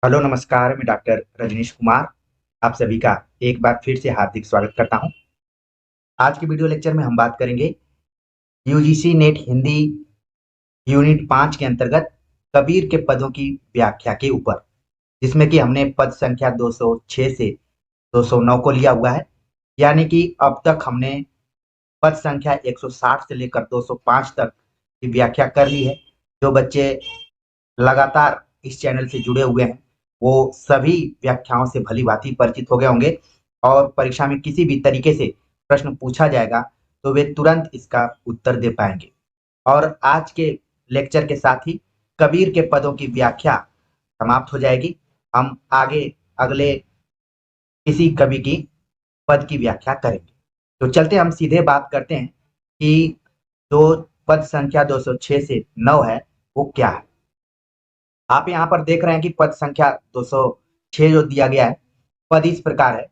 Hello नमस्कार, मैं doctor Rajneesh Kumar आप सभी का एक बार फिर से हार्दिक स्वागत करता हूं। आज के वीडियो लेक्चर में हम बात करेंगे यूजीसी नेट हिंदी यूनिट 5 के अंतर्गत कबीर के पदों की व्याख्या के ऊपर, जिसमें कि हमने पद संख्या 206 से 209 को लिया हुआ है। यानी कि अब तक हमने पद संख्या 160 से लेकर 205 तक की व्याख्या कर ली है। जो बच्चे लगातार इस चैनल से जुड़े हुए हैं वो सभी व्याख्याओं से भली भांति परिचित हो गए होंगे और परीक्षा में किसी भी तरीके से प्रश्न पूछा जाएगा तो वे तुरंत इसका उत्तर दे पाएंगे। और आज के लेक्चर के साथ ही कबीर के पदों की व्याख्या समाप्त हो जाएगी। हम आगे अगले किसी कवि की पद की व्याख्या करेंगे। तो चलते हम सीधे बात करते हैं कि जो पद संख्या 206 से 9 है वो क्या है। आप यहाँ पर देख रहे हैं कि पद संख्या 206 जो दिया गया है, पद इस प्रकार है।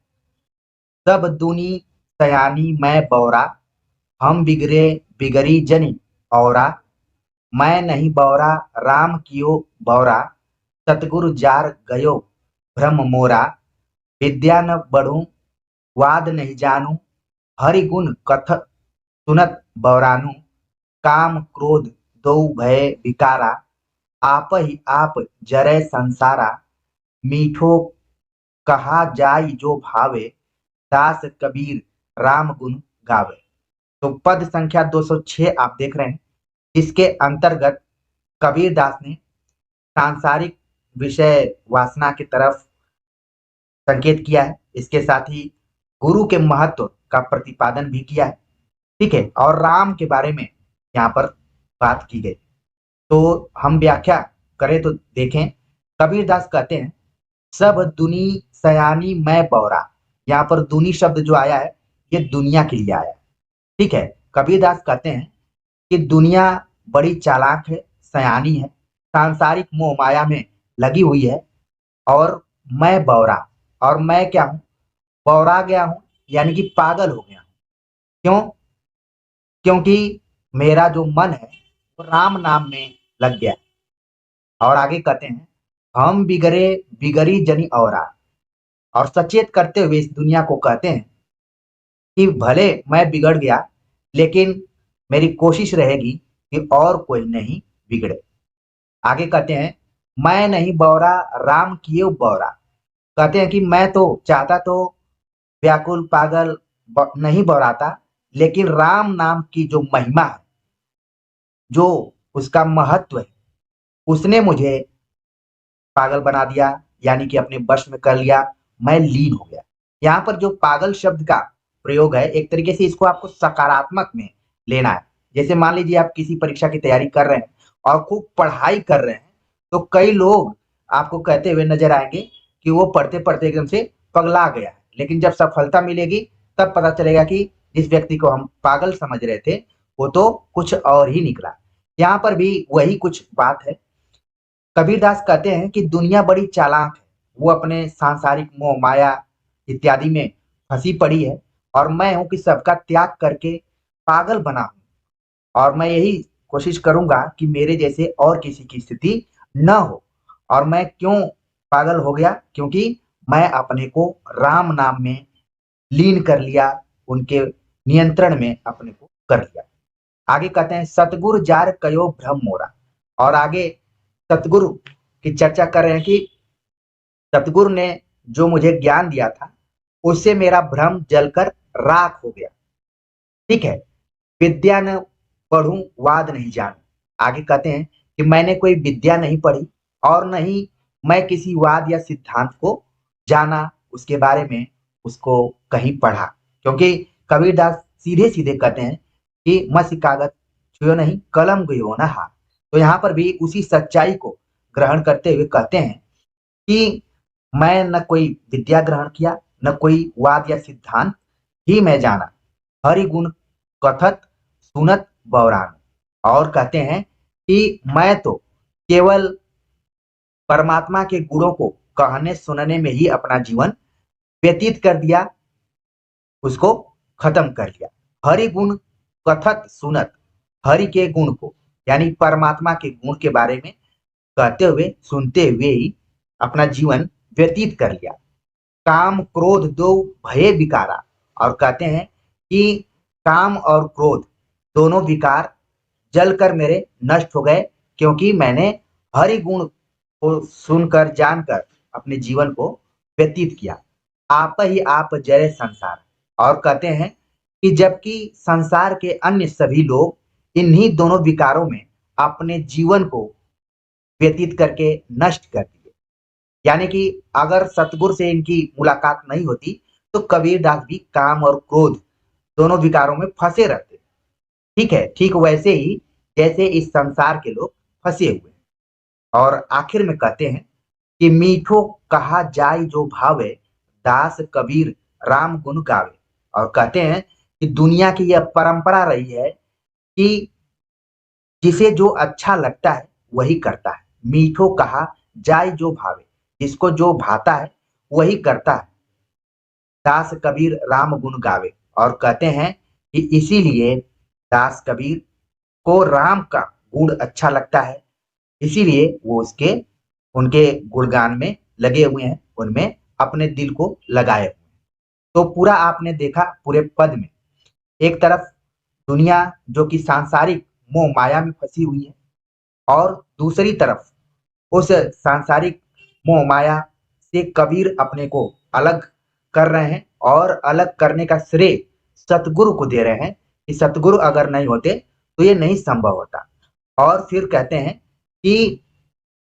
सब दूनी सयानी मैं बौरा, हम बिगड़े बिगड़ी जनी औरा, मैं नहीं बौरा राम कियो बौरा, सतगुरु जार गयो भ्रम मोरा, विद्या न बढ़ूं वाद नहीं जानू, हरि गुण कथ सुनत बौरानु, काम क्रोध दो भय विकारा, आप ही आप जरै संसारा, मीठो कहा जाय जो भावे, दास कबीर राम गुण गावे। तो पद संख्या 206 आप देख रहे हैं, इसके अंतर्गत कबीर दास ने सांसारिक विषय वासना की तरफ संकेत किया है। इसके साथ ही गुरु के महत्व का प्रतिपादन भी किया है। ठीक है, और राम के बारे में यहाँ पर बात की गई। तो हम व्याख्या करें तो देखें, कबीर दास कहते हैं सब दुनी सयानी मैं बौरा। यहाँ पर दुनी शब्द जो आया है ये दुनिया के लिए आया है। ठीक है, कबीर दास कहते हैं कि दुनिया बड़ी चालाक है, सयानी है, सांसारिक मोह माया में लगी हुई है और मैं बौरा। और मैं क्या हूं? बौरा गया हूं, यानी कि पागल हो गया हूं। क्यों? क्योंकि मेरा जो मन है वो राम नाम में लग गया। और आगे कहते हैं हम बिगड़े बिगड़ी जनी औरा। और सचेत करते हुए इस दुनिया को कहते हैं कि भले मैं बिगड़ गया लेकिन मेरी कोशिश रहेगी कि और कोई नहीं बिगड़े। आगे कहते हैं मैं नहीं बौरा राम किए बौरा। कहते हैं कि मैं तो चाहता तो व्याकुल पागल नहीं बौराता, लेकिन राम नाम की जो महिमा है, जो उसका महत्व है, उसने मुझे पागल बना दिया, यानी कि अपने वश में कर लिया। मैं लीन हो गया। यहाँ पर जो पागल शब्द का प्रयोग है, एक तरीके से इसको आपको सकारात्मक में लेना है। जैसे मान लीजिए आप किसी परीक्षा की तैयारी कर रहे हैं और खूब पढ़ाई कर रहे हैं, तो कई लोग आपको कहते हुए नजर आएंगे कि वो पढ़ते पढ़ते एकदम से पगला गया है। लेकिन जब सफलता मिलेगी तब पता चलेगा कि जिस व्यक्ति को हम पागल समझ रहे थे वो तो कुछ और ही निकला। यहाँ पर भी वही कुछ बात है। कबीरदास कहते हैं कि दुनिया बड़ी चालाक है, वो अपने सांसारिक मोह माया इत्यादि में फंसी पड़ी है और मैं हूं कि सबका त्याग करके पागल बना हूं। और मैं यही कोशिश करूंगा कि मेरे जैसे और किसी की स्थिति न हो। और मैं क्यों पागल हो गया? क्योंकि मैं अपने को राम नाम में लीन कर लिया, उनके नियंत्रण में अपने को कर लिया। आगे कहते हैं सतगुरु जार कयो भ्रम मोरा। और आगे सतगुरु की चर्चा कर रहे हैं कि सतगुरु ने जो मुझे ज्ञान दिया था उससे मेरा भ्रम जलकर राख हो गया। ठीक है, विद्या न पढ़ूं वाद नहीं जानू। आगे कहते हैं कि मैंने कोई विद्या नहीं पढ़ी और नहीं मैं किसी वाद या सिद्धांत को जाना, उसके बारे में उसको कहीं पढ़ा। क्योंकि कबीरदास सीधे सीधे कहते हैं कि मसी कागज छुयो नहीं कलम गयो न हाथ। तो यहाँ पर भी उसी सच्चाई को ग्रहण करते हुए कहते हैं कि मैं न कोई विद्या ग्रहण किया, न कोई वाद या सिद्धांत ही मैं जाना, हरि गुण कथत सुनत बौरान। और कहते हैं कि मैं तो केवल परमात्मा के गुणों को कहने सुनने में ही अपना जीवन व्यतीत कर दिया, उसको खत्म कर लिया। हरि गुण कथत सुनत, हरि के गुण को यानी परमात्मा के गुण के बारे में कहते हुए सुनते हुए ही अपना जीवन व्यतीत कर लिया। काम क्रोध दो भये विकारा, और कहते हैं कि काम और क्रोध दोनों विकार जलकर मेरे नष्ट हो गए, क्योंकि मैंने हरि गुण को सुनकर जानकर अपने जीवन को व्यतीत किया। आप ही आप जय संसार, और कहते हैं कि जबकि संसार के अन्य सभी लोग इन्हीं दोनों विकारों में अपने जीवन को व्यतीत करके नष्ट कर दिए। यानी कि अगर सतगुरु से इनकी मुलाकात नहीं होती तो कबीरदास भी काम और क्रोध दोनों विकारों में फंसे रहते। ठीक है, ठीक वैसे ही जैसे इस संसार के लोग फंसे हुए हैं। और आखिर में कहते हैं कि मीठो कहा जाय जो भावे, दास कबीर राम गुण गावे। और कहते हैं कि दुनिया की यह परंपरा रही है कि जिसे जो अच्छा लगता है वही करता है। मीठो कहा जाय जो भावे, जिसको जो भाता है वही करता है। दास कबीर राम गुण गावे, और कहते हैं कि इसीलिए दास कबीर को राम का गुण अच्छा लगता है, इसीलिए वो उसके उनके गुणगान में लगे हुए हैं, उनमें अपने दिल को लगाए हुए हैं। तो पूरा आपने देखा पूरे पद में, एक तरफ दुनिया जो कि सांसारिक मोह माया में फंसी हुई है, और दूसरी तरफ उस सांसारिक मोह माया से कबीर अपने को अलग कर रहे हैं, और अलग करने का श्रेय सतगुरु को दे रहे हैं कि सतगुरु अगर नहीं होते तो ये नहीं संभव होता। और फिर कहते हैं कि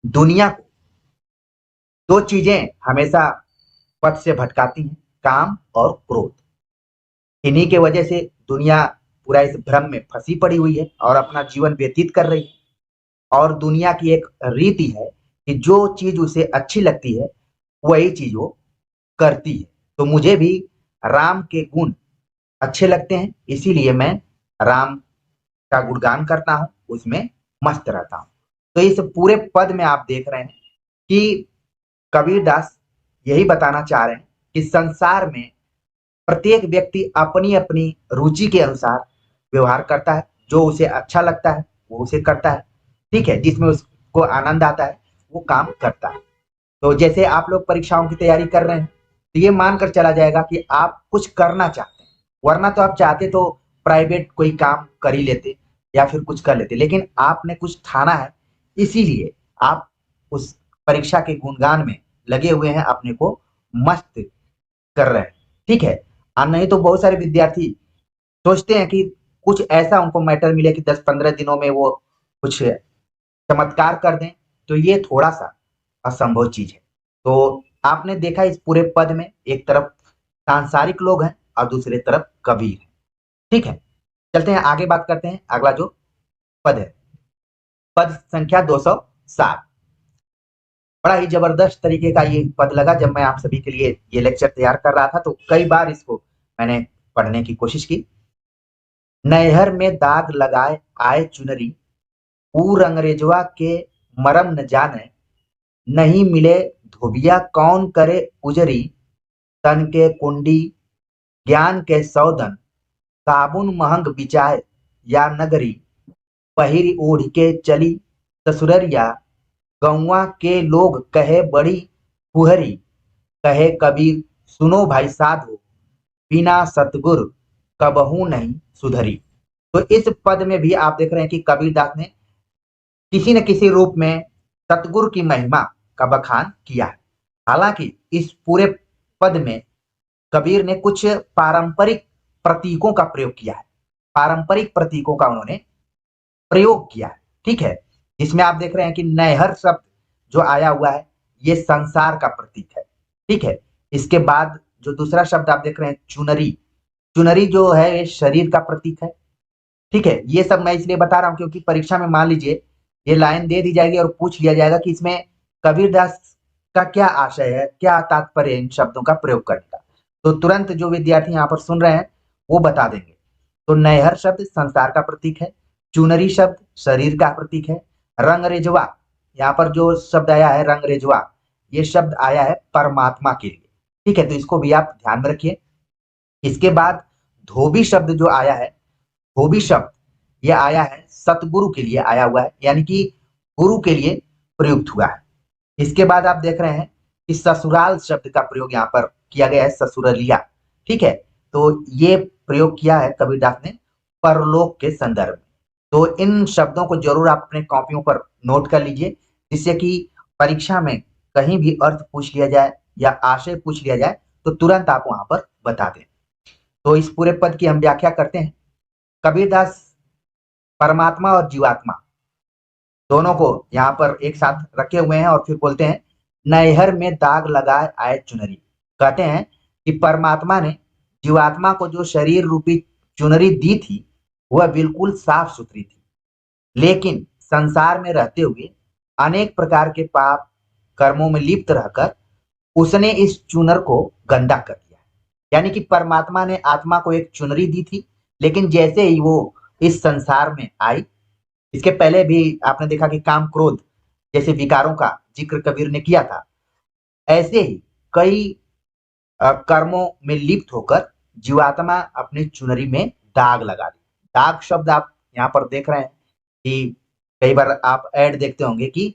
दुनिया को दो चीजें हमेशा पथ से भटकाती हैं, काम और क्रोध। इन्हीं के वजह से दुनिया पूरा इस भ्रम में फंसी पड़ी हुई है और अपना जीवन व्यतीत कर रही है। और दुनिया की एक रीति है कि जो चीज उसे अच्छी लगती है वही चीज वो करती है। तो मुझे भी राम के गुण अच्छे लगते हैं, इसीलिए मैं राम का गुणगान करता हूँ, उसमें मस्त रहता हूँ। तो इस पूरे पद में आप देख रहे हैं कि कबीरदास यही बताना चाह रहे हैं कि संसार में प्रत्येक व्यक्ति अपनी अपनी रुचि के अनुसार व्यवहार करता है। जो उसे अच्छा लगता है वो उसे करता है, ठीक है, जिसमें उसको आनंद आता है वो काम करता है। तो जैसे आप लोग परीक्षाओं की तैयारी कर रहे हैं तो ये मानकर चला जाएगा कि आप कुछ करना चाहते हैं, वरना तो आप चाहते तो प्राइवेट कोई काम कर ही लेते या फिर कुछ कर लेते, लेकिन आपने कुछ ठाना है, इसीलिए आप उस परीक्षा के गुणगान में लगे हुए हैं, अपने को मस्त कर रहे हैं। ठीक है, और नहीं तो बहुत सारे विद्यार्थी सोचते हैं कि कुछ ऐसा उनको मैटर मिले कि 10-15 दिनों में वो कुछ चमत्कार कर दें, तो ये थोड़ा-सा असंभव चीज़ है। तो आपने देखा इस पूरे पद में एक तरफ सांसारिक लोग हैं और दूसरी तरफ कबीर हैं। ठीक है, चलते हैं आगे बात करते हैं। अगला जो पद है, पद संख्या 207। बड़ा ही जबरदस्त तरीके का ये पद लगा। जब मैं आप सभी के लिए ये लेक्चर तैयार कर रहा था तो कई बार इसको मैंने पढ़ने की कोशिश की। नैहर में दाग लगाए आए चुनरी, ऊर अंग्रेजवा के मरम न जाने, नहीं मिले धोबिया कौन करे उजरी, तन के कुंडी ज्ञान के सौदन, साबुन महंग बिचाए या नगरी, पहिरी ओढ़ के चली ससुररिया, गौवा के लोग कहे बड़ी फुहरी, कहे कबीर सुनो भाई साधो, बिना सतगुर कबहू नहीं सुधरी। तो इस पद में भी आप देख रहे हैं कि कबीरदास ने किसी न किसी रूप में सतगुरु की महिमा का बखान किया है। हालांकि इस पूरे पद में कबीर ने कुछ पारंपरिक प्रतीकों का प्रयोग किया है, पारंपरिक प्रतीकों का उन्होंने प्रयोग किया है। ठीक है, जिसमें आप देख रहे हैं कि नैहर शब्द जो आया हुआ है ये संसार का प्रतीक है। ठीक है, इसके बाद जो दूसरा शब्द आप देख रहे हैं चुनरी, चुनरी जो है ये शरीर का प्रतीक है। ठीक है, ये सब मैं इसलिए बता रहा हूं क्योंकि परीक्षा में मान लीजिए ये लाइन दे दी जाएगी और पूछ लिया जाएगा कि इसमें कबीरदास का क्या आशय है, क्या तात्पर्य इन शब्दों का प्रयोग करने का, तो तुरंत जो विद्यार्थी यहाँ पर सुन रहे हैं वो बता देंगे। तो नैहर शब्द संसार का प्रतीक है, चुनरी शब्द शरीर का प्रतीक है, रंग रेजवा, यहाँ पर जो शब्द आया है रंग रेजवा, ये शब्द आया है परमात्मा के लिए। ठीक है, तो इसको भी आप ध्यान में रखिए। इसके बाद धोबी शब्द जो आया है, धोबी शब्द यह आया है सतगुरु के लिए आया हुआ है, यानी कि गुरु के लिए प्रयुक्त हुआ है। इसके बाद आप देख रहे हैं कि ससुराल शब्द का प्रयोग यहाँ पर किया गया है, ससुरलिया। ठीक है, तो ये प्रयोग किया है कबीरदास ने परलोक के संदर्भ में। तो इन शब्दों को जरूर आप अपने कॉपियों पर नोट कर लीजिए, जिससे कि परीक्षा में कहीं भी अर्थ पूछ लिया जाए या आशय पूछ लिया जाए तो तुरंत आप वहां पर बता दें। तो इस पूरे पद की हम व्याख्या करते हैं। कबीरदास परमात्मा और जीवात्मा दोनों को यहाँ पर एक साथ रखे हुए हैं और फिर बोलते हैं, नैहर में दाग लगाए आए चुनरी। कहते हैं कि परमात्मा ने जीवात्मा को जो शरीर रूपी चुनरी दी थी वह बिल्कुल साफ सुथरी थी, लेकिन संसार में रहते हुए अनेक प्रकार के पाप कर्मों में लिप्त रहकर उसने इस चुनर को गंदा कर दिया। यानी कि परमात्मा ने आत्मा को एक चुनरी दी थी, लेकिन जैसे ही वो इस संसार में आई, इसके पहले भी आपने देखा कि काम क्रोध जैसे विकारों का जिक्र कबीर ने किया था, ऐसे ही कई कर्मों में लिप्त होकर जीवात्मा अपनी चुनरी में दाग लगा दी। दाग शब्द आप यहाँ पर देख रहे हैं कि कई बार आप ऐड देखते होंगे कि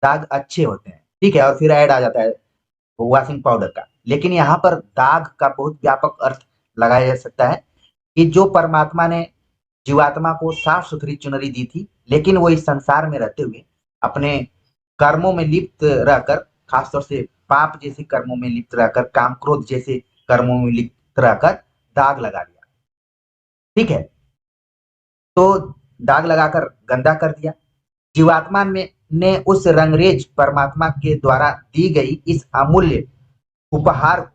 दाग अच्छे होते हैं, ठीक है, और फिर ऐड आ जाता है वॉशिंग पाउडर का। लेकिन यहाँ पर दाग का बहुत व्यापक अर्थ लगाया जा सकता है कि जो परमात्मा ने जीवात्मा को साफ सुथरी चुनरी दी थी, लेकिन वो इस संसार में रहते हुए अपने कर्मों में लिप्त रहकर, खासतौर से पाप जैसे कर्मों में लिप्त रहकर, काम क्रोध जैसे कर्मों में लिप्त रहकर दाग लगा दिया। ठीक है, तो दाग लगाकर गंदा कर दिया। जीवात्मा में ने उस रंगरेज परमात्मा के द्वारा दी गई इस अमूल्य उपहार,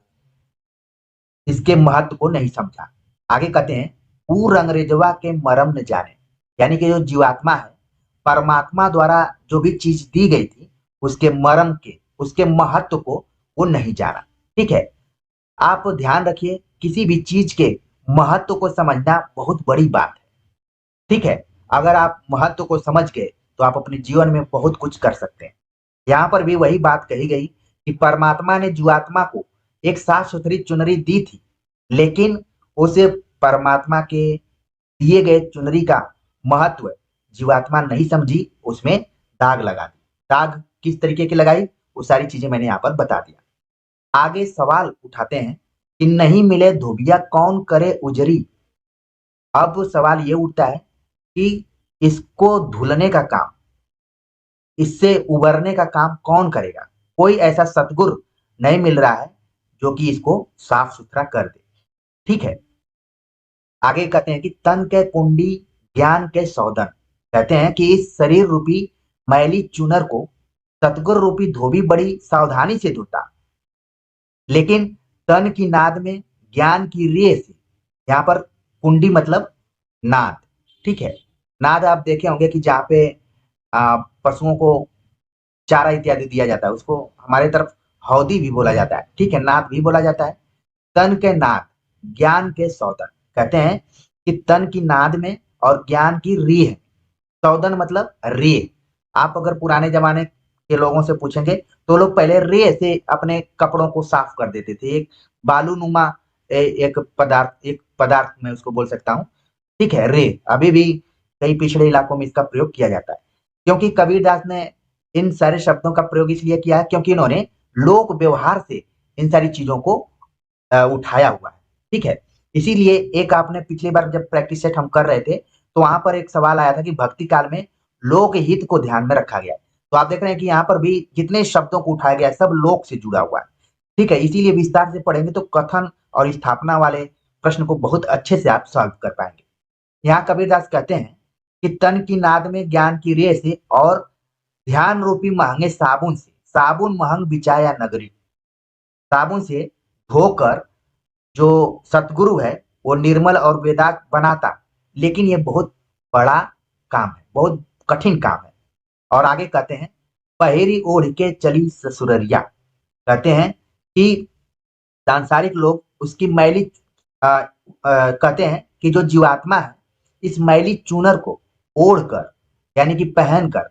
इसके महत्व को नहीं समझा। आगे कहते हैं, ऊ रंगरेजवा के मरम न जाने। यानी कि जो जीवात्मा है, परमात्मा द्वारा जो भी चीज दी गई थी उसके मरम के, उसके महत्व को वो नहीं जाना। ठीक है, आप ध्यान रखिए, किसी भी चीज के महत्व को समझना बहुत बड़ी बात है। ठीक है, अगर आप महत्व को समझ गए तो आप अपने जीवन में बहुत कुछ कर सकते हैं। यहाँ पर भी वही बात कही गई कि परमात्मा ने जीवात्मा को एक साफ सुथरी चुनरी दी थी, लेकिन उसे परमात्मा के दिए गए चुनरी का महत्व जीवात्मा नहीं समझी, उसमें दाग लगा दी। दाग किस तरीके की लगाई, वो सारी चीजें मैंने यहाँ पर बता दिया। आगे सवाल उठाते हैं कि नहीं मिले धोबिया कौन करे उजरी। अब सवाल ये उठता है कि इसको धुलने का काम, इससे उबरने का काम कौन करेगा। कोई ऐसा सतगुरु नहीं मिल रहा है जो कि इसको साफ सुथरा कर दे। ठीक है, आगे कहते हैं कि तन के कुंडी ज्ञान के सौदन। कहते हैं कि इस शरीर रूपी मैली चुनर को सतगुरु रूपी धोबी बड़ी सावधानी से धोता, लेकिन तन की नाद में ज्ञान की रेह से, यहाँ पर कुंडी मतलब नाद। ठीक है, नाद आप देखे होंगे कि जहाँ पे पशुओं को चारा इत्यादि दिया जाता है, उसको हमारे तरफ हौदी भी बोला जाता है। ठीक है, नाद भी बोला जाता है। तन के नाद ज्ञान के सौदन। कहते हैं कि तन की नाद में और ज्ञान की रीह, सौदन मतलब रेह। आप अगर पुराने जमाने के लोगों से पूछेंगे तो लोग पहले रेह से अपने कपड़ों को साफ कर देते थे। एक बालू नुमा एक पदार्थ मैं उसको बोल सकता हूँ। ठीक है, रेह अभी भी कई पिछड़े इलाकों में इसका प्रयोग किया जाता है, क्योंकि कबीरदास ने इन सारे शब्दों का प्रयोग इसलिए किया है क्योंकि इन्होंने लोक व्यवहार से इन सारी चीजों को उठाया हुआ है। ठीक है, इसीलिए एक आपने पिछली बार जब प्रैक्टिस सेट हम कर रहे थे तो वहां पर एक सवाल आया था कि भक्ति काल में लोक हित को ध्यान में रखा गया है। तो आप देख रहे हैं कि यहाँ पर भी जितने शब्दों को उठाया गया है सब लोक से जुड़ा हुआ है। ठीक है, इसीलिए विस्तार से पढ़ेंगे तो कथन और स्थापना वाले प्रश्न को बहुत अच्छे से आप सॉल्व कर पाएंगे। यहाँ कबीरदास कहते हैं कि तन की नाद में ज्ञान की रेह से और ध्यान रूपी महंगे साबुन से, साबुन महंग बिचाया नगरी, साबुन से धोकर जो सतगुरु है वो निर्मल और वेदांत बनाता, लेकिन ये बहुत बड़ा काम है, बहुत कठिन काम है। और आगे कहते हैं, पहेरी ओढ़ के चली ससुररिया। कहते हैं कि सांसारिक लोग उसकी मैली कहते हैं कि जो जीवात्मा है इस मैली चूनर को ओढ़कर, यानी कि पहनकर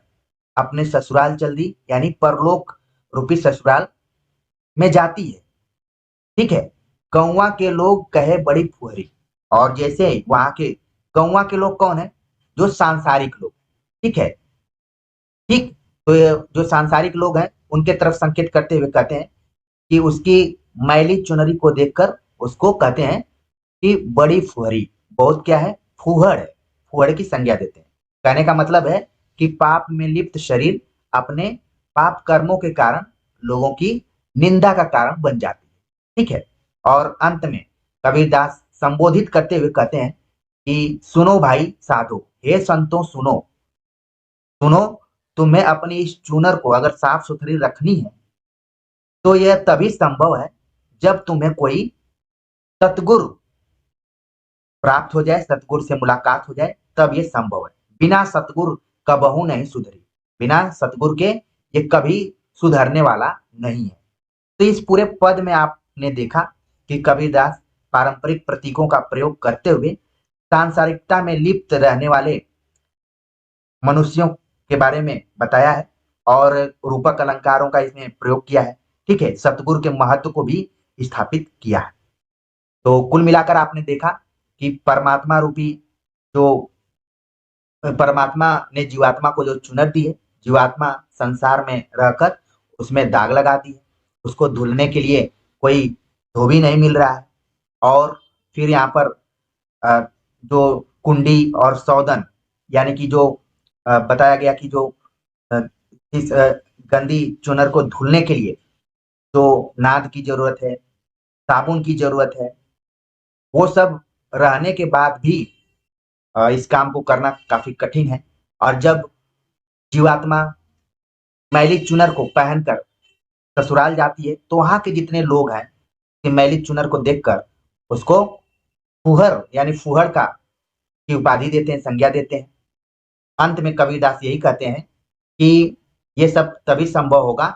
अपने ससुराल चल दी, यानी परलोक रूपी ससुराल में जाती है। ठीक है, गौवा के लोग कहे बड़ी फुहरी। और जैसे वहां के गौवा के लोग कौन है, जो सांसारिक लोग। ठीक है, ठीक तो ये जो सांसारिक लोग हैं उनके तरफ संकेत करते हुए कहते हैं कि उसकी मैली चुनरी को देखकर उसको कहते हैं कि बड़ी फुहरी, बहुत क्या है, फूहड़ है, फूहड़ की संज्ञा देते हैं। कहने का मतलब है कि पाप में लिप्त शरीर अपने पाप कर्मों के कारण लोगों की निंदा का कारण बन जाती है। ठीक है। और अंत में कबीरदास संबोधित करते हुए कहते हैं कि सुनो भाई साधो, हे संतों सुनो, सुनो, तुम्हें अपनी इस चूनर को अगर साफ सुथरी रखनी है तो यह तभी संभव है जब तुम्हें कोई सतगुरु प्राप्त हो जाए, सतगुरु से मुलाकात हो जाए, तब ये संभव है। बिना सतगुरु कबहू नहीं सुधरी, बिना सतगुरु के ये कभी सुधरने वाला नहीं है। तो इस पूरे पद में आपने देखा कि कबीरदास पारंपरिक प्रतीकों का प्रयोग करते हुए सांसारिकता में लिप्त रहने वाले मनुष्यों के बारे में बताया है और रूपक अलंकारों का इसमें प्रयोग किया है। ठीक है, सतगुरु के महत्व को भी स्थापित किया है। तो कुल मिलाकर आपने देखा कि परमात्मा रूपी जो परमात्मा ने जीवात्मा को जो चुनर दी है, जीवात्मा संसार में रहकर उसमें दाग लगाती है, उसको धुलने के लिए कोई धोबी नहीं मिल रहा है। और फिर यहाँ पर जो कुंडी और सौदन, यानी कि जो बताया गया कि जो अ, इस गंदी चुनर को धुलने के लिए जो नाद की जरूरत है, साबुन की जरूरत है, वो सब रहने के बाद भी इस काम को करना काफी कठिन है। और जब जीवात्मा मैली चुनर को पहनकर ससुराल जाती है तो वहां के जितने लोग हैं कि मैली चुनर को देखकर उसको फुहर यानी फुहड़ का की उपाधि देते हैं, संज्ञा देते हैं। अंत में कबीरदास यही कहते हैं कि ये सब तभी संभव होगा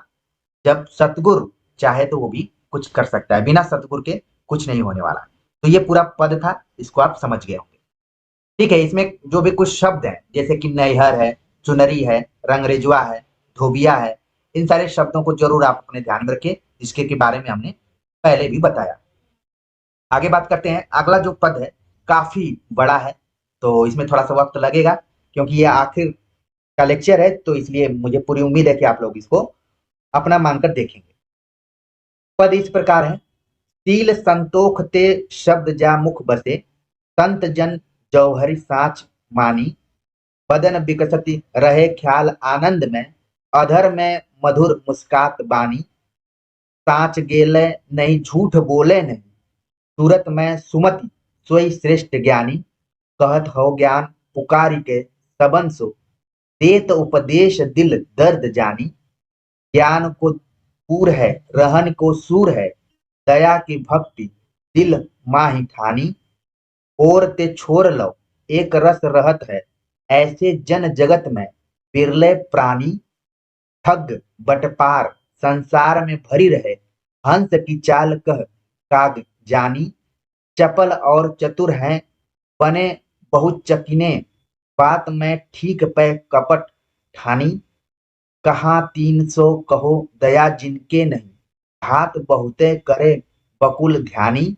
जब सतगुरु चाहे तो वो भी कुछ कर सकता है, बिना सतगुरु के कुछ नहीं होने वाला। तो ये पूरा पद था, इसको आप समझ गए होंगे। ठीक है, इसमें जो भी कुछ शब्द हैं जैसे कि नैहर है, चुनरी है, रंगरेजुआ है, धोबिया है, इन सारे शब्दों को जरूर आप अपने ध्यान में रखें, जिसके के बारे में हमने पहले भी बताया। आगे बात करते हैं। अगला जो पद है काफी बड़ा है, तो इसमें थोड़ा सा वक्त लगेगा क्योंकि ये आखिर का लेक्चर है, तो इसलिए मुझे पूरी उम्मीद है कि आप लोग इसको अपना मानकर देखेंगे। पद इस प्रकार है। सील संतोख ते शब्द जा मुख बसे, संत जन जौहरी साच मानी, बदन विकसती रहे ख्याल आनंद में, अधर में मधुर मुस्कात बानी, साच गेले नहीं झूठ बोले नहीं, सूरत में सुमति सोई श्रेष्ठ ज्ञानी, कहत हो ज्ञान पुकारी के सबन सो, देत उपदेश दिल दर्द जानी, ज्ञान को पूर है रहन को सूर है, दया की भक्ति दिल माही ठानी, और ते छोड़ लो एक रस रहत है, ऐसे जन जगत में बिरले प्राणी, ठग बटपार संसार में भरी रहे, हंस की चाल कह काग जानी, चपल और चतुर हैं बने बहुत चकिने, बात में ठीक पे कपट ठानी, कहाँ 300 कहो दया जिनके नहीं, हाथ बहुते करे बकुल ध्यानी,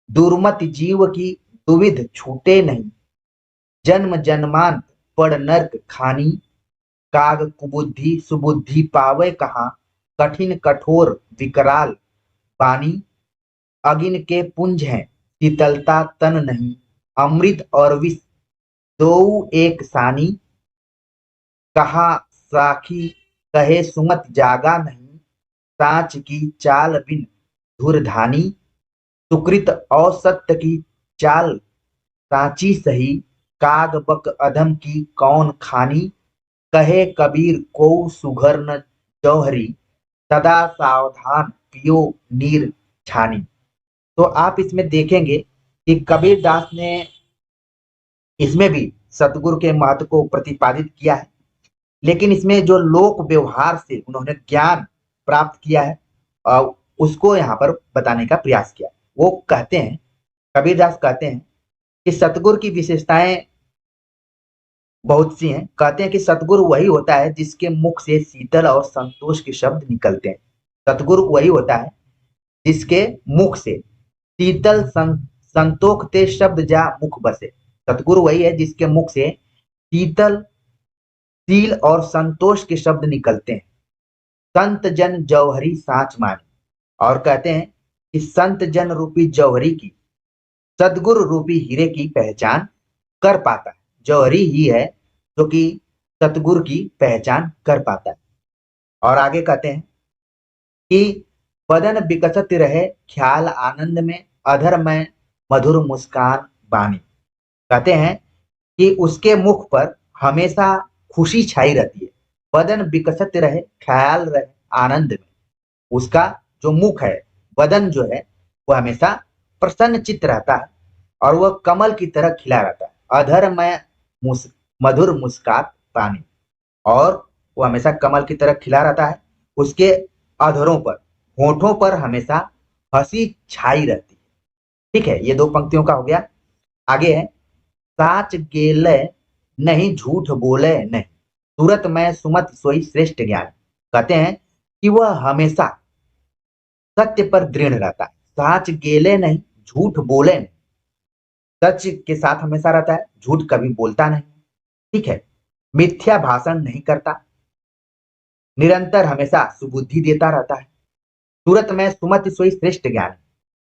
दुर्मत जीव की दुविध छूटे नहीं, जन्म जन्मांत पड़ नर्क खानी, काग कुबुद्धि सुबुद्धि पावे कहाँ, कठिन कठोर विकराल पानी, अगिन के पुंज हैं शीतलता तन नहीं, अमृत और विष दो एक सानी, कहा साखी कहे सुमत जागा नहीं, साच की चाल बिन धुरधानी, सुकृत और सत्य की चाल साची सही, काग बक अधम की कौन खानी, कहे कबीर को सुघर न जौहरी, सदा सावधान पियो नीर छानी। तो आप इसमें देखेंगे कि कबीर दास ने इसमें भी सतगुरु के महत्व को प्रतिपादित किया है, लेकिन इसमें जो लोक व्यवहार से उन्होंने ज्ञान प्राप्त किया है उसको यहाँ पर बताने का प्रयास किया। वो कहते हैं, कबीरदास कहते हैं कि सतगुरु की विशेषताएं बहुत सी हैं। कहते हैं कि सतगुरु वही होता है जिसके मुख से शीतल और संतोष के शब्द निकलते हैं। सतगुरु वही होता है जिसके मुख से शीतल संतोखते शब्द जा मुख बसे। सतगुरु वही है जिसके मुख से शीतल शील और संतोष के शब्द निकलते हैं। संत जन जौहरी साँच माने, और कहते हैं कि संत जन रूपी जौहरी की सदगुरु रूपी हीरे की पहचान कर पाता है। जौहरी ही है जो कि सतगुरु की पहचान कर पाता है। और आगे कहते हैं कि बदन विकसित रहे ख्याल आनंद में, अधर में मधुर मुस्कान बानी। कहते हैं कि उसके मुख पर हमेशा खुशी छाई रहती है। बदन विकसित रहे ख्याल रहे आनंद में, उसका जो मुख है, बदन जो है, वो हमेशा प्रसन्न चित्त रहता है और वह कमल की तरह खिला रहता है। अधर में मधुर मुस्कात पानी, और वो हमेशा कमल की तरह खिला रहता है। उसके अधरों पर, होठों पर हमेशा हंसी छाई रहती है। ठीक है, ये दो पंक्तियों का हो गया। आगे है, साच गेले नहीं झूठ बोले नहीं, सूरत में सुमत सोई श्रेष्ठ ज्ञान। कहते हैं कि वह हमेशा सत्य पर दृढ़ रहता है। साच गेले नहीं, झूठ बोले नहीं, सच के साथ हमेशा रहता है, झूठ कभी बोलता नहीं। ठीक है, मिथ्या भाषण नहीं करता, निरंतर हमेशा सुबुद्धि देता रहता है। सूरत में सुमति सोई श्रेष्ठ ज्ञानी,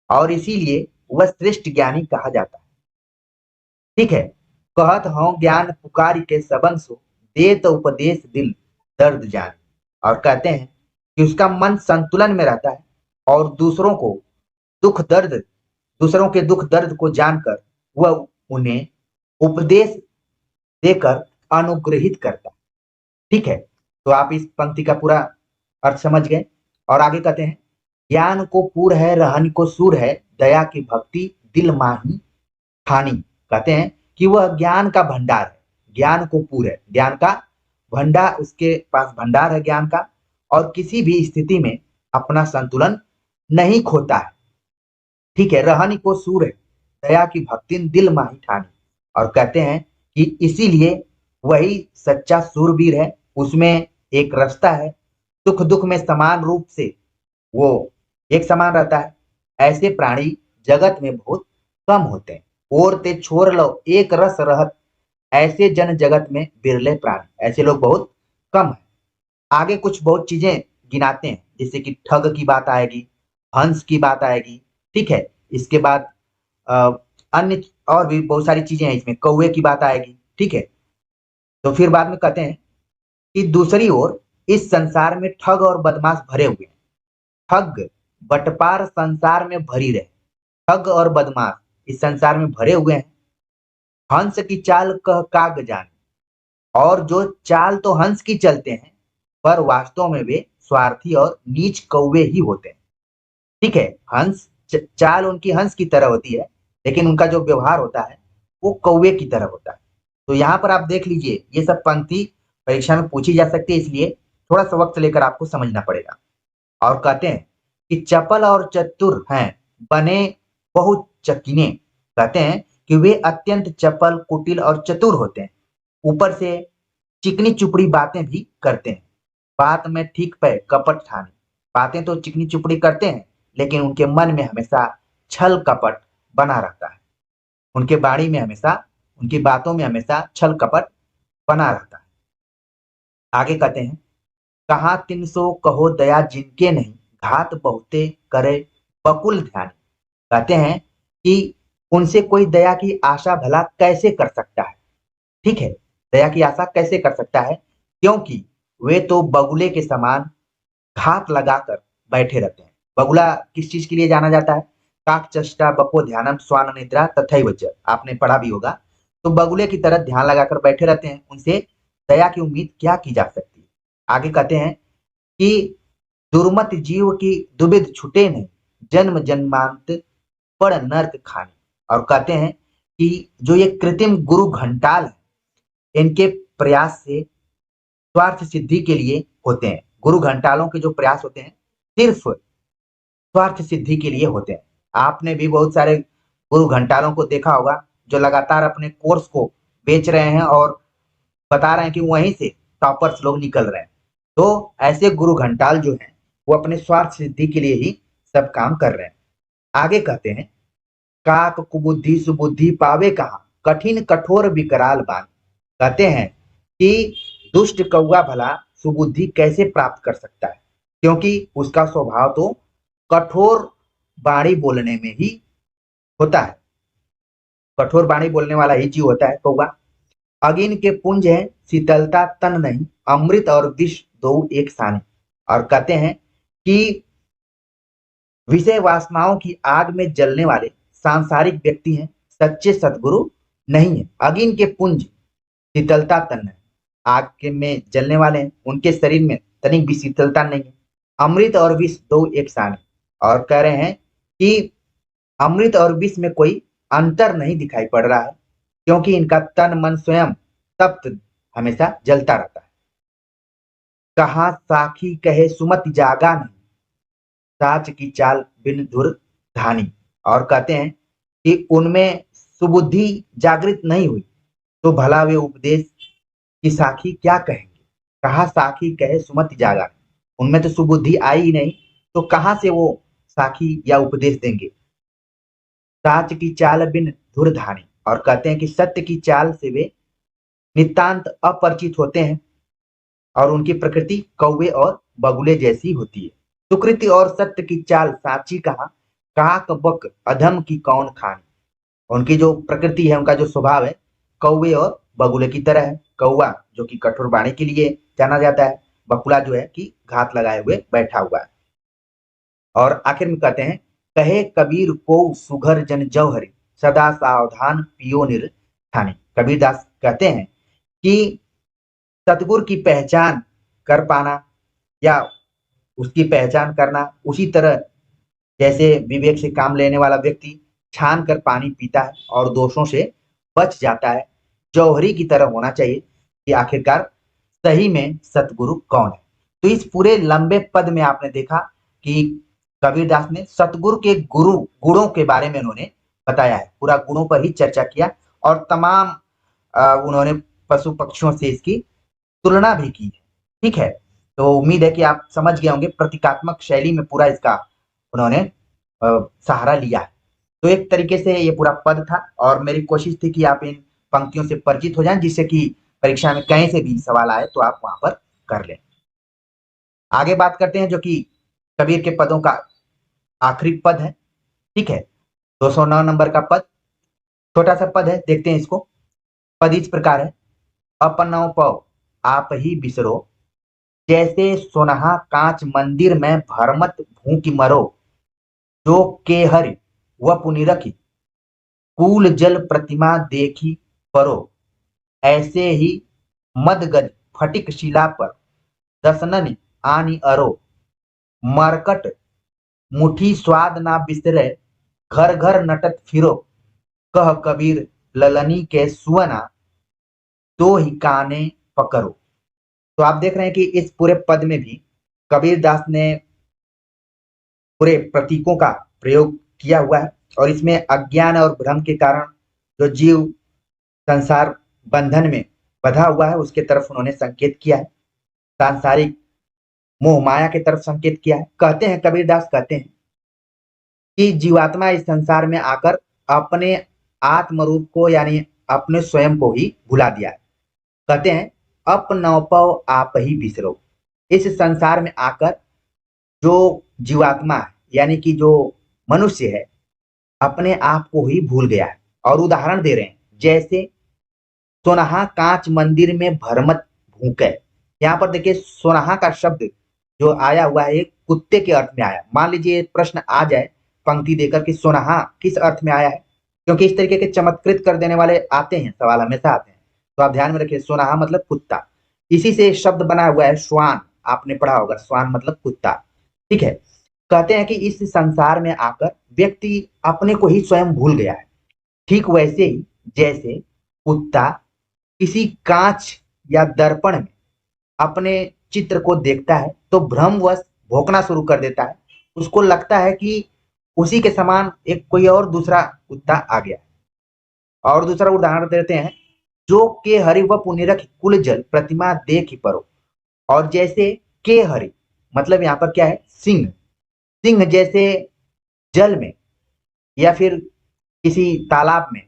और इसीलिए वह श्रेष्ठ ज्ञानी कहा जाता है। ठीक है, कहत हूं ज्ञान पुकारी के सबन सो, देत उपदेश दिल दर्द जाने। और कहते हैं कि उसका मन संतुलन में रहता है और दूसरों के दुख दर्द को जानकर वह उन्हें उपदेश देकर अनुग्रहित करता है। ठीक है, तो आप इस पंक्ति का पूरा अर्थ समझ गए। और आगे कहते हैं, ज्ञान को पूर है रहन को सूर है, दया की भक्ति दिल माही ठानी। कहते हैं कि वह ज्ञान का भंडार है, ज्ञान को पूर है, ज्ञान का भंडार, उसके पास भंडार है ज्ञान का, और किसी भी स्थिति में अपना संतुलन नहीं खोता है। ठीक है, रहनी को सूर है, दया की भक्ति दिल माही ठानी। और कहते हैं कि इसीलिए वही सच्चा सूरवीर है, उसमें एक रास्ता है, सुख दुख में समान रूप से वो एक समान रहता है। ऐसे प्राणी जगत में बहुत कम होते हैं। ओरते छोड़ लो एक रस रहत, ऐसे जन जगत में बिरले प्राणी, ऐसे लोग बहुत कम है। आगे कुछ बहुत चीजें गिनाते हैं, जैसे कि ठग की बात आएगी, हंस की बात आएगी। ठीक है, इसके बाद अ, अन्य और भी बहुत सारी चीजें हैं, इसमें कौवे की बात आएगी। ठीक है, तो फिर बाद में कहते हैं कि दूसरी ओर इस संसार में ठग और बदमाश भरे हुए हैं। ठग बटपार संसार में भरी रहे, ठग और बदमाश इस संसार में भरे हुए हैं। हंस की चाल कह काग जाने, और जो चाल तो हंस की चलते हैं, पर वास्तव में वे स्वार्थी और नीच कौवे ही होते हैं। ठीक है, हंस चाल उनकी हंस की तरह होती है, लेकिन उनका जो व्यवहार होता है वो कौवे की तरह होता है। तो यहाँ पर आप देख लीजिए, ये सब पंक्ति परीक्षा में पूछी जा सकती है, इसलिए थोड़ा सा वक्त लेकर आपको समझना पड़ेगा। और कहते हैं कि चपल और चतुर हैं बने बहुत चकीने। कहते हैं कि वे अत्यंत चपल, कुटिल और चतुर होते हैं, ऊपर से चिकनी चुपड़ी बातें भी करते हैं। बात में ठीक पे कपट ठाने, बातें तो चिकनी चुपड़ी करते हैं, लेकिन उनके मन में हमेशा छल कपट बना रहता है। उनके बाणी में हमेशा, उनकी बातों में हमेशा छल कपट बना रहता है। आगे कहते हैं, कहा 300 कहो दया जिनके नहीं, घात बहुते करे बकुल ध्यान। कहते हैं कि उनसे कोई दया की आशा भला कैसे कर सकता है। ठीक है, दया की आशा कैसे कर सकता है, क्योंकि वे तो बगुले के समान घात लगाकर बैठे रहते हैं। बगुला किस चीज के लिए जाना जाता है? काक चष्टा बपो ध्यानम स्वान निद्रा तथैव च, आपने पढ़ा भी होगा। तो बगुले की तरह ध्यान लगाकर बैठे रहते हैं, उनसे दया की उम्मीद क्या की जा सकती है। आगे कहते हैं कि दुर्मत जीव की दुबिध छुटे नहीं, जन्म जन्मांत पड़ नर्क खानी। और कहते हैं कि जो ये कृत्रिम गुरु घंटाल है, इनके प्रयास से स्वार्थ सिद्धि के लिए होते हैं। गुरु घंटालों के जो प्रयास होते हैं सिर्फ स्वार्थ सिद्धि के लिए होते हैं। आपने भी बहुत सारे गुरु घंटालों को देखा होगा, जो लगातार अपने कोर्स को बेच रहे हैं और बता रहे हैं कि वहीं से टॉपर्स लोग निकल रहे हैं। तो ऐसे गुरु घंटाल जो हैं, वो अपने स्वार्थ सिद्धि के लिए ही सब काम कर रहे हैं। आगे कहते हैं, काक कुबुद्धि सुबुद्धि पावे कहाँ, कठिन कठोर विकराल बान। कहते हैं कि दुष्ट कौवा भला सुबुद्धि कैसे प्राप्त कर सकता है, क्योंकि उसका स्वभाव तो कठोर वाणी बोलने में ही होता है। कठोर वाणी बोलने वाला ही जीव होता है कौवा। अगिन के पुंज है शीतलता तन नहीं, अमृत और विष दो एक सानी। और कहते हैं कि विषय वासनाओं की आग में जलने वाले सांसारिक व्यक्ति हैं, सच्चे सदगुरु नहीं है। अगिन के पुंज शीतलता तन है, आग के में जलने वाले हैं, उनके शरीर में तनिक भी शीतलता नहीं है। अमृत और विष दो एक सानी। और कह रहे हैं कि अमृत और विष में कोई अंतर नहीं दिखाई पड़ रहा है, क्योंकि इनका तन मन स्वयं तप्त हमेशा जलता रहता है। कहा साखी कहे सुमति जागा नहीं, साच की चाल बिन धुर धानी। और कहते हैं कि उनमें सुबुद्धि जागृत नहीं हुई, तो भला वे उपदेश की साखी क्या कहेंगे। कहा साखी कहे सुमति जागा नहीं, उनमें तो सुबुद्धि आई ही नहीं, तो कहां से वो साखी या उपदेश देंगे। साच की चाल बिन धुर धानी। और कहते हैं कि सत्य की चाल से वे नितांत अपरिचित होते हैं, और उनकी प्रकृति कौवे और बगुले जैसी होती है। सुकृति और सत्य की चाल साची कहा, काक बक अधम की कौन खानी। उनकी जो प्रकृति है, उनका जो स्वभाव है, कौवे और बगुले की तरह है। कौवा जो कि कठोर वाणी के लिए जाना जाता है, बकुला जो है कि घात लगाए हुए बैठा हुआ है। और आखिर में कहते हैं, कहे कबीर को सुघर जन जौहरी, सदा सावधान पियो निर्ठानी। कबीरदास कहते हैं कि सतगुरु की पहचान कर पाना या उसकी पहचान करना उसी तरह जैसे विवेक से काम लेने वाला व्यक्ति छान कर पानी पीता है और दोषों से बच जाता है, जौहरी की तरह होना चाहिए कि आखिरकार सही में सतगुरु कौन है। तो इस पूरे लंबे पद में आपने देखा कि कबीरदास ने सतगुरु के गुरु गुणों के बारे में उन्होंने बताया है, पूरा गुणों पर ही चर्चा किया, और तमाम उन्होंने पशु पक्षियों से इसकी तुलना भी की है। ठीक है, तो उम्मीद है कि आप समझ गए होंगे, प्रतीकात्मक शैली में पूरा इसका उन्होंने सहारा लिया है। तो एक तरीके से ये पूरा पद था, और मेरी कोशिश थी कि आप इन पंक्तियों से परिचित हो जाएं, जिससे कि परीक्षा में कहीं से भी सवाल आए तो आप वहां पर कर लें। आगे बात करते हैं जो कि कबीर के पदों का आखिरी पद है। ठीक है, 209 नंबर का पद, छोटा सा पद है, देखते हैं इसको। पद इस प्रकार है, अपनौ पौ आप ही बिसरो, जैसे सोनहा कांच मंदिर में भरमत भूखि मरो, जो केहरि वपु निरखि कूल जल प्रतिमा देखी परो, ऐसे ही मदगज फटिक शिला पर दसनन आनी अरो, मरकट मुठी स्वाद ना बिसरे, घर घर नटत फिरो, कह कबीर ललनी के सुअना, तो ही काने पकड़ो। तो आप देख रहे हैं कि इस पूरे पद में भी कबीर दास ने पूरे प्रतीकों का प्रयोग किया हुआ है, और इसमें अज्ञान और भ्रम के कारण जो जीव संसार बंधन में बंधा हुआ है उसके तरफ उन्होंने संकेत किया है, सांसारिक मोह माया की तरफ संकेत किया है। कहते हैं कबीरदास कहते हैं कि जीवात्मा इस संसार में आकर अपने आत्म रूप को यानी अपने स्वयं को ही भुला दिया है। कहते हैं अपनौ पौ आप ही बिसरो, इस संसार में आकर जो जीवात्मा है यानी कि जो मनुष्य है अपने आप को ही भूल गया है। और उदाहरण दे रहे हैं, जैसे सोनहा कांच मंदिर में भरमत भूखे। यहाँ पर देखिए सोनहा का शब्द जो आया हुआ है कुत्ते के अर्थ में आया। मान लीजिए प्रश्न आ जाए पंक्ति देकर कि सोनहा किस अर्थ में आया है, क्योंकि इस तरीके के चमत्कृत कर देने वाले आते हैं, सवाल हमेशा आते हैं, तो आप ध्यान में रखिए सोनहा मतलब कुत्ता। इसी से शब्द बना हुआ है श्वान, आपने पढ़ा होगा, श्वान मतलब कुत्ता। ठीक है, कहते हैं कि इस संसार में आकर व्यक्ति अपने को ही स्वयं भूल गया है। ठीक वैसे ही जैसे कुत्ता किसी कांच या दर्पण में अपने चित्र को देखता है तो भ्रमवश भौंकना शुरू कर देता है, उसको लगता है कि उसी के समान एक कोई और दूसरा कुत्ता आ गया। और दूसरा उदाहरण देते हैं, जो के हरि व पुनिरख कुल जल प्रतिमा देख ही परो। और जैसे के हरि मतलब यहाँ पर क्या है, सिंह, सिंह जैसे जल में या फिर किसी तालाब में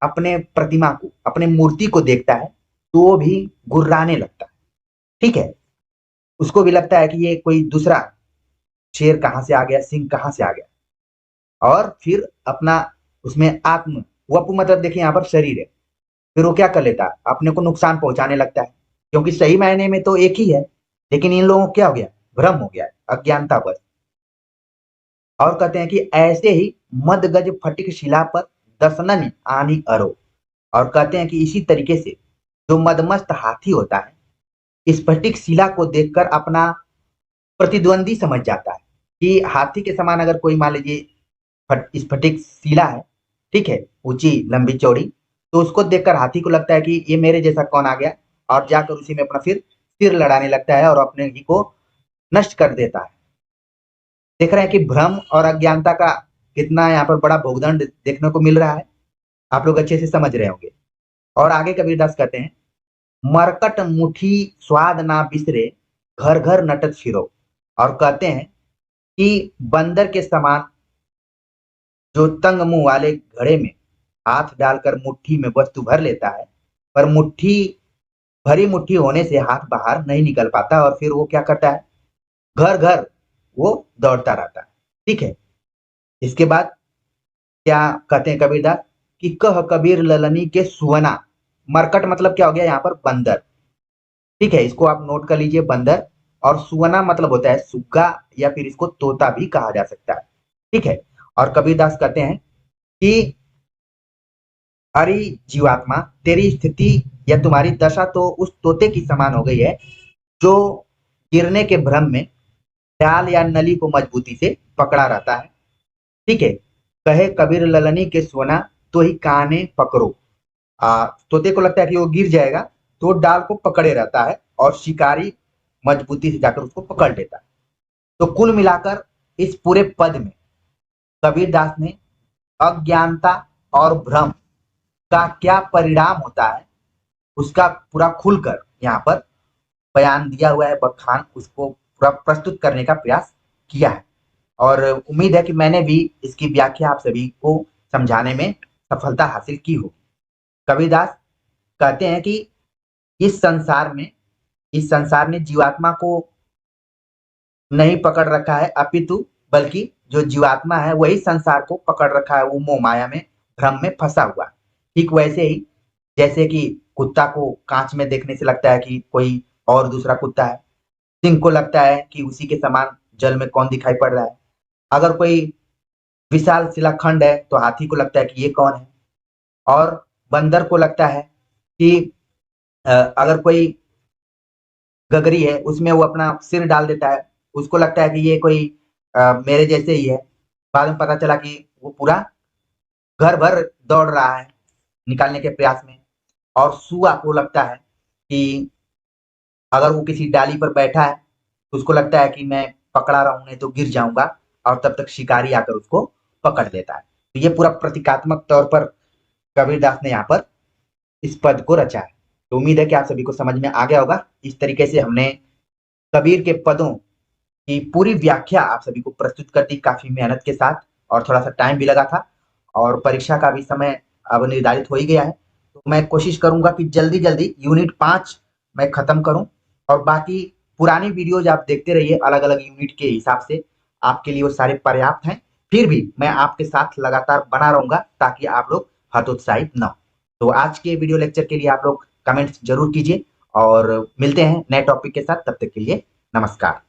अपने प्रतिमा को अपने मूर्ति को देखता है तो वो भी गुर्राने लगता है। ठीक है। उसको भी लगता है कि ये कोई दूसरा शेर कहाँ से आ गया, सिंह कहाँ से आ गया, और फिर अपना उसमें आत्म, वपु मतलब देखिए यहाँ पर शरीर है, फिर वो क्या कर लेता है, अपने को नुकसान पहुंचाने लगता है, क्योंकि सही मायने में तो एक ही है, लेकिन इन लोगों को क्या हो गया, भ्रम हो गया, अज्ञानता बस। और कहते हैं कि ऐसे ही मद गज फटिक शिला पर दसनन आनी अरो। और कहते हैं कि इसी तरीके से जो मदमस्त हाथी होता है स्फटिक शिला को देखकर अपना प्रतिद्वंदी समझ जाता है, कि हाथी के समान अगर कोई मान लीजिए स्फटिक शिला है, ठीक है, ऊंची लंबी चौड़ी, तो उसको देखकर हाथी को लगता है कि ये मेरे जैसा कौन आ गया, और जाकर उसी में अपना फिर सिर लड़ाने लगता है और अपने ही को नष्ट कर देता है। देख रहे हैं कि भ्रम और अज्ञानता का कितना यहाँ पर बड़ा भोगदंड देखने को मिल रहा है, आप लोग अच्छे से समझ रहे होंगे। और आगे कबीरदास कहते हैं, मरकट मुठी स्वाद ना बिसरे, घर घर नटत फिरो। और कहते हैं कि बंदर के समान जो तंग मुंह वाले घड़े में हाथ डालकर मुट्ठी में वस्तु भर लेता है, पर मुट्ठी भरी मुट्ठी होने से हाथ बाहर नहीं निकल पाता, और फिर वो क्या करता है, घर घर वो दौड़ता रहता है। ठीक है। इसके बाद क्या कहते हैं कबीरदास, कि कह कबीर ललनी के सुवना। मरकट मतलब क्या हो गया यहाँ पर, बंदर। ठीक है, इसको आप नोट कर लीजिए, बंदर। और सुवना मतलब होता है सुग्गा, या फिर इसको तोता भी कहा जा सकता है। ठीक है। और कबीरदास कहते हैं कि अरे जीवात्मा, तेरी स्थिति या तुम्हारी दशा तो उस तोते की समान हो गई है जो गिरने के भ्रम में डाल या नली को मजबूती से पकड़ा रहता है। ठीक है। कहे कबीर ललनी के सोना, तो ही काने पकड़ो। तोते को लगता है कि वो गिर जाएगा, तो डाल को पकड़े रहता है और शिकारी मजबूती से जाकर उसको पकड़ लेता है। तो कुल मिलाकर इस पूरे पद में कबीरदास ने अज्ञानता और भ्रम का क्या परिणाम होता है उसका पूरा खुलकर यहाँ पर बयान दिया हुआ है, बखान उसको पूरा प्रस्तुत करने का प्रयास किया है। और उम्मीद है कि मैंने भी इसकी व्याख्या आप सभी को समझाने में सफलता हासिल की होगी। कबीरदास कहते हैं कि इस संसार में इस संसार ने जीवात्मा को नहीं पकड़ रखा है, अपितु बल्कि जो जीवात्मा है वही संसार को पकड़ रखा है, वो मोह माया में, भ्रम में फंसा हुआ है। ठीक वैसे ही जैसे कि कुत्ता को कांच में देखने से लगता है कि कोई और दूसरा कुत्ता है, सिंह को लगता है कि उसी के समान जल में कौन दिखाई पड़ रहा है, अगर कोई विशाल शिलाखंड है तो हाथी को लगता है कि ये कौन है, और बंदर को लगता है कि अगर कोई गगरी है उसमें वो अपना सिर डाल देता है, उसको लगता है कि ये कोई मेरे जैसे ही है। बाद में पता चला कि वो पूरा घर भर दौड़ रहा है निकालने के प्रयास में। और सुआ को लगता है कि अगर वो किसी डाली पर बैठा है तो उसको लगता है कि मैं पकड़ा रहा हूं, नहीं तो गिर जाऊंगा, और तब तक शिकारी आकर उसको पकड़ लेता है। तो ये पूरा प्रतीकात्मक तौर पर कबीरदास ने यहाँ पर इस पद को रचा है। तो उम्मीद है कि आप सभी को समझ में आ गया होगा। इस तरीके से हमने कबीर के पदों की पूरी व्याख्या आप सभी को प्रस्तुत कर दी, काफी मेहनत के साथ, और थोड़ा सा टाइम भी लगा था, और परीक्षा का भी समय अब निर्धारित हो ही गया है। तो मैं कोशिश करूंगा कि जल्दी जल्दी यूनिट 5 मैं खत्म करूं, और बाकी पुरानी वीडियोज आप देखते रहिए अलग अलग यूनिट के हिसाब से, आपके लिए वो सारे पर्याप्त हैं। फिर भी मैं आपके साथ लगातार बना रहूंगा ताकि आप लोग हतोत्साहित न हो। तो आज के वीडियो लेक्चर के लिए आप लोग कमेंट्स जरूर कीजिए, और मिलते हैं नए टॉपिक के साथ, तब तक के लिए नमस्कार।